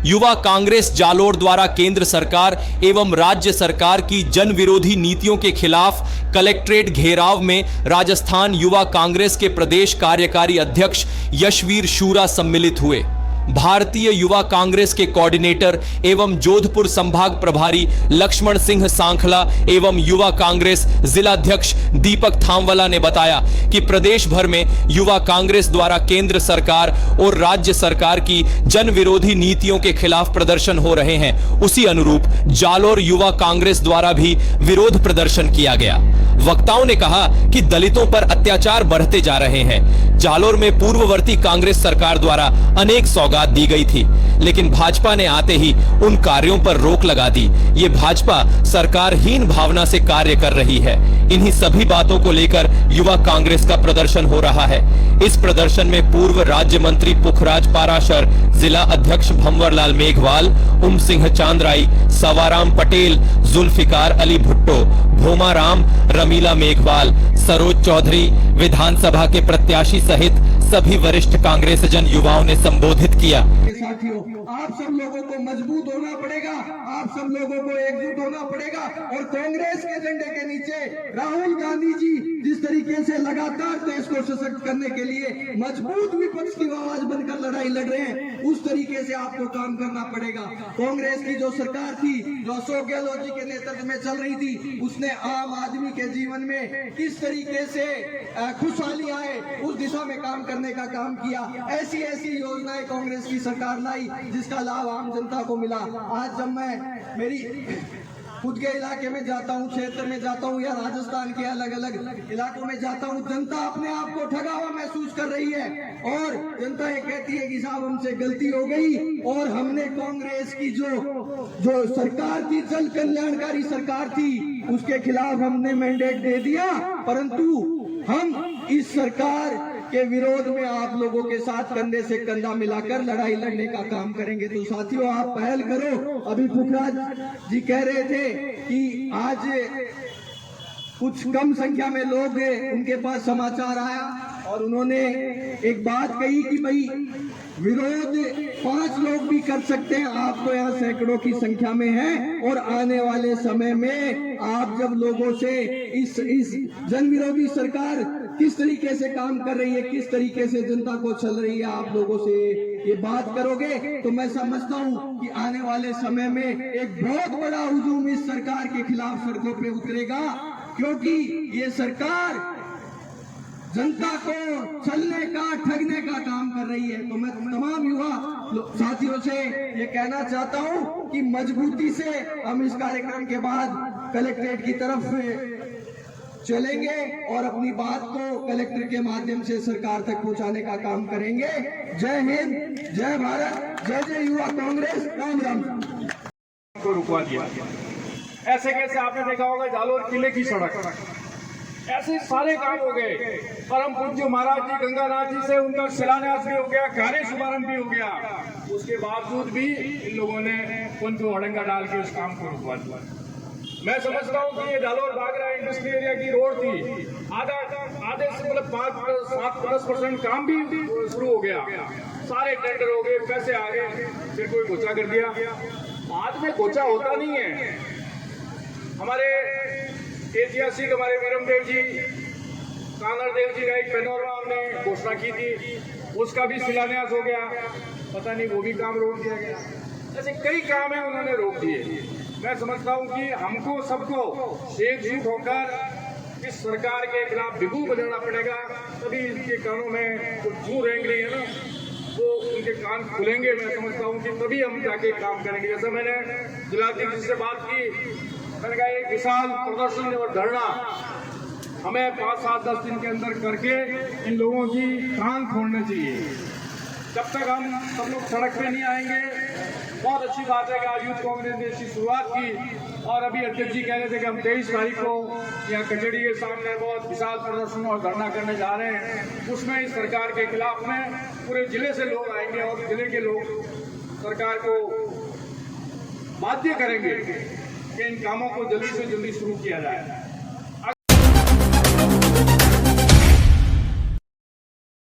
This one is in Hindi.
युवा कांग्रेस जालोर द्वारा केंद्र सरकार एवं राज्य सरकार की जन विरोधी नीतियों के खिलाफ कलेक्ट्रेट घेराव में राजस्थान युवा कांग्रेस के प्रदेश कार्यकारी अध्यक्ष यशवीर शूरा सम्मिलित हुए। भारतीय युवा कांग्रेस के कोऑर्डिनेटर एवं जोधपुर संभाग प्रभारी लक्ष्मण सिंह सांखला एवं युवा कांग्रेस जिलाध्यक्ष दीपक थामवाला ने बताया कि प्रदेश भर में युवा कांग्रेस द्वारा केंद्र सरकार और राज्य सरकार की जन विरोधी नीतियों के खिलाफ प्रदर्शन हो रहे हैं। उसी अनुरूप जालोर युवा कांग्रेस द्वारा भी विरोध प्रदर्शन किया गया। वक्ताओं ने कहा कि दलितों पर अत्याचार बढ़ते जा रहे हैं। जालोर में पूर्ववर्ती कांग्रेस सरकार द्वारा अनेक सौगात दी गई थी, लेकिन भाजपा ने आते ही उन कार्यों पर रोक लगा दी। ये भाजपा सरकारहीन भावना से कार्य कर रही है। इन्हीं सभी बातों को लेकर युवा कांग्रेस का प्रदर्शन हो रहा है। इस प्रदर्शन में पूर्व राज्य मंत्री पुखराज पाराशर, जिला अध्यक्ष भंवरलाल मेघवाल, उम सिंह चांद्राई, सवाराम पटेल, जुल्फिकार अली भुट्टो, भोमाराम, रमीला मेघवाल, सरोज चौधरी, विधानसभा के प्रत्याशी सहित सभी वरिष्ठ कांग्रेस जन युवाओं ने संबोधित किया। साथियों, आप सब लोगों को मजबूत होना पड़ेगा, आप सब लोगों को एकजुट होना पड़ेगा और कांग्रेस के झंडे के नीचे राहुल गांधी जी जिस तरीके से लगातार देश को सशक्त करने के लिए मजबूत विपक्ष की आवाज बनकर लड़ाई लड़ रहे हैं, उस तरीके से आपको काम करना पड़ेगा। कांग्रेस की जो सरकार थी, जो अशोक गहलोत जी के नेतृत्व में चल रही थी, उसने आम आदमी के जीवन में किस तरीके से खुशहाली आए उस दिशा में काम करने का काम किया। ऐसी ऐसी योजनाएं कांग्रेस की सरकार लाई जिसका लाभ आम जनता को मिला। आज जब मैं मेरी खुद के इलाके में जाता हूँ, क्षेत्र में जाता हूँ या राजस्थान के अलग अलग इलाकों में जाता हूँ, जनता अपने आप को ठगा हुआ महसूस कर रही है और जनता ये कहती है कि साहब हमसे गलती हो गई और हमने कांग्रेस की जो सरकार थी, जन कल्याणकारी सरकार थी, उसके खिलाफ हमने मैंडेट दे दिया, परंतु हम इस सरकार के विरोध में आप लोगों के साथ कंधे से कंधा मिलाकर लड़ाई लड़ने का काम करेंगे। तो साथियों, आप पहल करो। अभी पुखराज जी कह रहे थे कि आज कुछ कम संख्या में लोग उनके पास समाचार आया और उन्होंने एक बात कही कि भाई विरोध 5 लोग भी कर सकते हैं, आप तो यहाँ सैकड़ों की संख्या में हैं और आने वाले समय में आप जब लोगों से इस जन विरोधी सरकार किस तरीके से काम कर रही है, किस तरीके से जनता को चल रही है, आप लोगों से ये बात करोगे तो मैं समझता हूँ कि आने वाले समय में एक बहुत बड़ा हुजूम इस सरकार के खिलाफ सड़कों पे उतरेगा, क्योंकि ये सरकार जनता को छलने का, ठगने का काम कर रही है। तो मैं तमाम युवा साथियों से ये कहना चाहता हूँ कि मजबूती से हम इस कार्यक्रम के बाद कलेक्ट्रेट की तरफ चलेंगे और अपनी बात को कलेक्टर के माध्यम से सरकार तक पहुंचाने का काम करेंगे। जय हिंद, जय भारत, जय जय युवा कांग्रेस, राम राम। को रुकवा दिया। ऐसे कैसे आपने देखा होगा जालोर किले की सड़क, ऐसे सारे काम हो गए। परम पूज्य महाराज जी गंगाराज जी से उनका शिलान्यास भी हो गया, कार्य शुभारंभ भी हो गया। उसके बावजूद भी इन लोगों ने उनको अड़ंगा डाल के उस काम को रुकवा दिया। मैं समझता हूँ कि ये जालोर बागरा इंडस्ट्री एरिया की रोड थी, आधे से मतलब 5-10% काम भी शुरू हो गया, सारे टेंडर हो गए, पैसे आ गए, फिर कोई घोचा कर दिया। बाद में घोचा होता नहीं है। हमारे ऐतिहासिक हमारे वीरमदेव जी, कानरदेव जी का एक पैनोरमा हमने घोषणा की थी, उसका भी शिलान्यास हो गया, पता नहीं वो भी काम रोक दिया गया। ऐसे कई काम है उन्होंने रोक दिए। मैं समझता हूं कि हमको सबको एकजुट होकर इस सरकार के खिलाफ बिगू बजाना पड़ेगा, तभी इनके कानों में जो जू रेंगनी है ना, वो उनके कान खुलेंगे। मैं समझता हूं कि तभी हम जाके काम करेंगे। जैसे मैंने जिलाध्यक्ष से बात की, मैंने कहा एक विशाल प्रदर्शन और धरना हमें 5-7-10 दिन के अंदर करके इन लोगों की कान खोलने चाहिए। जब तक हम सब लोग सड़क पे नहीं आएंगे, बहुत अच्छी बात है कि आज यूथ कांग्रेस ने इसकी शुरुआत की और अभी अध्यक्ष जी कह रहे थे कि हम 23 तारीख को यहाँ कचहरी के सामने बहुत विशाल प्रदर्शन और धरना करने जा रहे हैं। उसमें इस सरकार के खिलाफ में पूरे जिले से लोग आएंगे और जिले के लोग सरकार को बाध्य करेंगे कि इन कामों को जल्दी से जल्दी शुरू किया जाए।